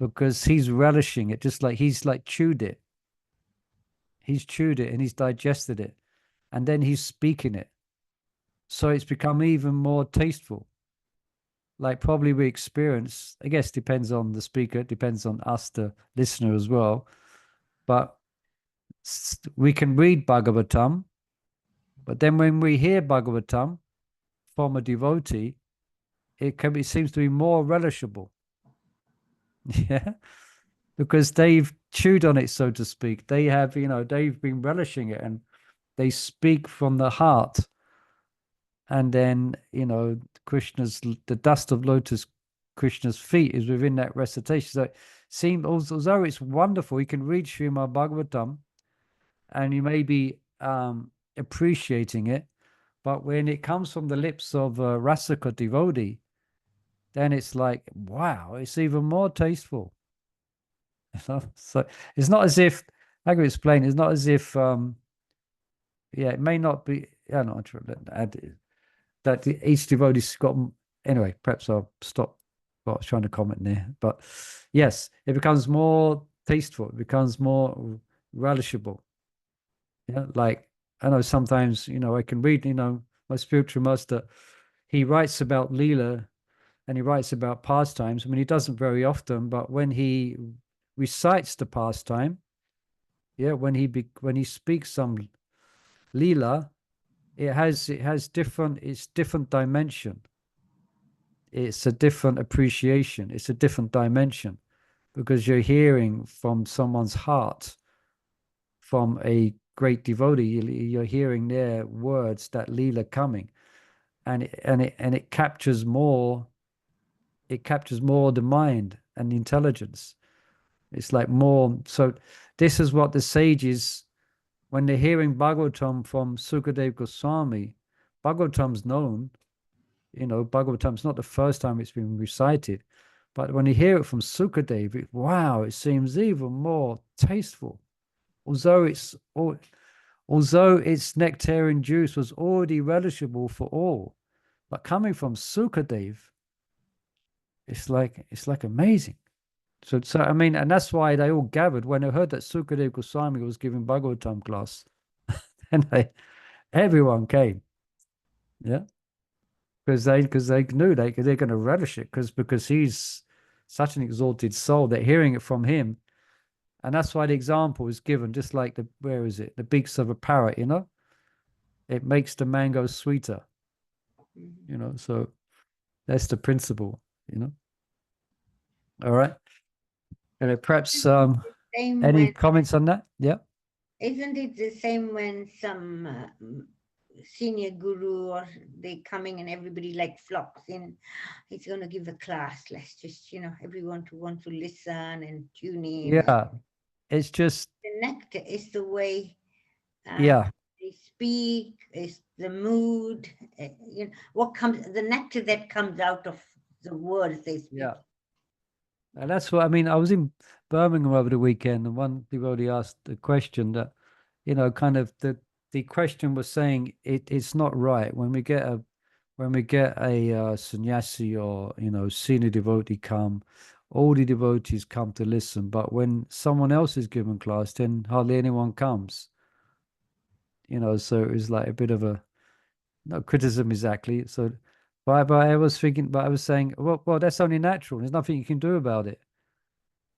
because he's relishing it, just like he's like chewed it. He's chewed it and he's digested it, and then he's speaking it. So it's become even more tasteful. Like probably we experience, I guess, depends on the speaker, it depends on us, the listener as well. But we can read Bhagavatam, but then when we hear Bhagavatam from a devotee, it seems to be more relishable. Yeah, because they've chewed on it, so to speak. They have, you know, they've been relishing it and they speak from the heart. And then, you know, the dust of lotus, Krishna's feet is within that recitation. So it seems, although it's wonderful, you can read Śrīmad-Bhāgavatam and you may be appreciating it, but when it comes from the lips of a Rasika devotee, then it's like, wow, it's even more tasteful. So it's not as if, I can explain, it's not as if, yeah, it may not be, I'm not sure that each devotee's got, anyway, perhaps I'll stop what I was trying to comment there. But yes, it becomes more tasteful, it becomes more relishable. Yeah, like, I know sometimes, you know, I can read, you know, my spiritual master, he writes about Leela and he writes about pastimes. I mean, he doesn't very often, but when he recites the pastime, yeah, when he speaks some Leela, it's different dimension. It's a different appreciation. It's a different dimension because you're hearing from someone's heart, from a great devotee. You're hearing their words, that Leela coming, and it captures more. It captures more the mind and the intelligence. It's like more. So this is what the sages, when they're hearing Bhagavatam from Śukadeva Gosvāmī, Bhagavatam's known, you know, Bhagavatam's not the first time it's been recited, but when you hear it from Śukadeva, wow, it seems even more tasteful. Although its nectarean juice was already relishable for all, but coming from Śukadeva, it's like amazing. So I mean, and that's why they all gathered when they heard that Śukadeva Gosvāmī was giving Bhagavatam class, and everyone came, yeah, because they knew they're going to relish it because he's such an exalted soul. They're hearing it from him, and that's why the example is given. Just like the beaks of a parrot, you know, it makes the mango sweeter, you know. So that's the principle, you know. All right. And perhaps any comments on that? Yeah.
Isn't it the same when some senior guru or they coming and everybody like flocks in? He's going to give a class. Let's just, you know, everyone to want to listen and tune in.
Yeah. It's just
the nectar is the way.
Yeah.
They speak. It's the mood. You know, what comes, the nectar that comes out of the words they speak.
Yeah. And that's what I mean. I was in Birmingham over the weekend, and one devotee asked a question that, you know, kind of the question was saying it's not right when we get a sannyasi or, you know, senior devotee come, all the devotees come to listen, but when someone else is giving class, then hardly anyone comes. You know, so it was like a bit of a not criticism exactly. So but I was thinking, but I was saying, well, that's only natural. There's nothing you can do about it.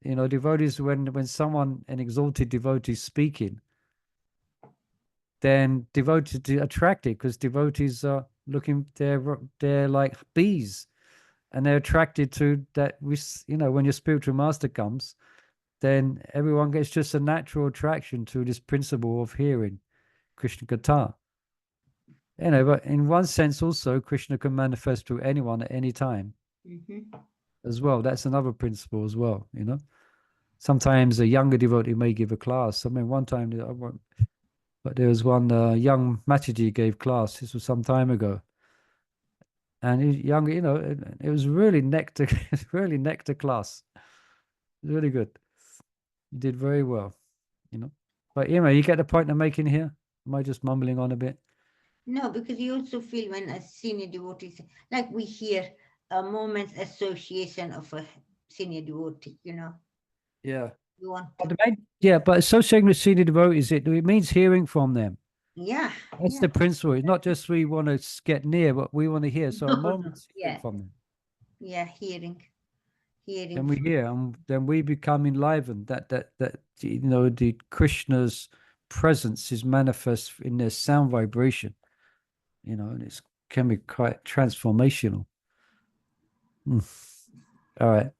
You know, devotees, when an exalted devotee is speaking, then devotees are attracted because devotees are looking, they're like bees, and they're attracted to that. You know, when your spiritual master comes, then everyone gets just a natural attraction to this principle of hearing Krishna Katha. You know, but in one sense also, Krishna can manifest to anyone at any time as well. That's another principle as well, you know. Sometimes a younger devotee may give a class. I mean, one time, but there was one young Mataji gave class. This was some time ago. And he's younger, you know, it was really nectar, really nectar class. Really good. You did very well, you know. But, you know, you get the point I'm making here? Am I just mumbling on a bit?
No, because you also feel when a senior devotee, like we hear a moment's association of a senior devotee, you know.
Yeah.
You want
yeah, but associating with senior devotees, it means hearing from them.
Yeah.
That's the principle. It's not just we want to get near, but we want to hear. So a moment's hearing from them.
Yeah, hearing.
Then we hear, and then we become enlivened. That you know, the Krishna's presence is manifest in their sound vibration. You know, and it can be quite transformational. All right.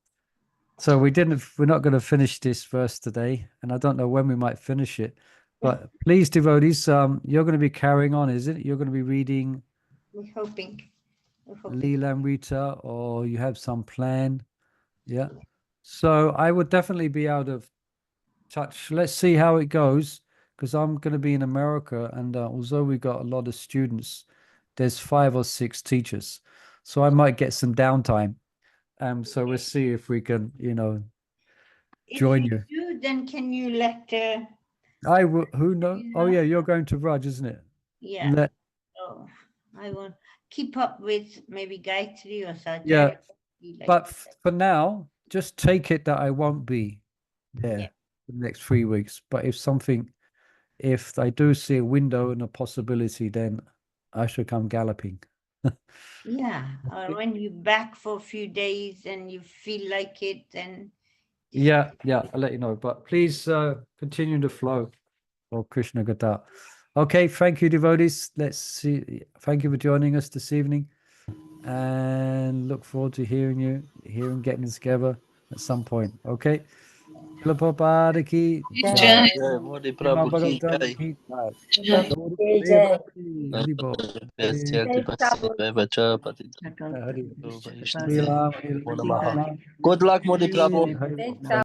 So we're not going to finish this verse today, and I don't know when we might finish it. But please, devotees, you're going to be carrying on, is it? You're going to be reading
We're hoping.
Leela and Rita, or you have some plan? Yeah. So I would definitely be out of touch. Let's see how it goes, because I'm going to be in America, and although we got a lot of students, there's 5 or 6 teachers, so I might get some downtime. So we'll see if we can, you know, join you.
If you do, then can you let?
I will. Who knows? Oh yeah, you're going to Raj, isn't it?
Yeah. Oh, I will keep up with maybe Gayatri or Sajjad.
Yeah. But for now, just take it that I won't be there for the next 3 weeks. But if I do see a window and a possibility, then I should come galloping.
Yeah, or when you're back for a few days and you feel like it, then
yeah, I'll let you know. But please continue to flow for Krishna Gata. Okay, thank you, devotees. Let's see. Thank you for joining us this evening, and look forward to getting together at some point. Okay. Prabhupada ki
Jai.
Modi Prabhu ki
Jai.
Good luck, Modi Prabhu.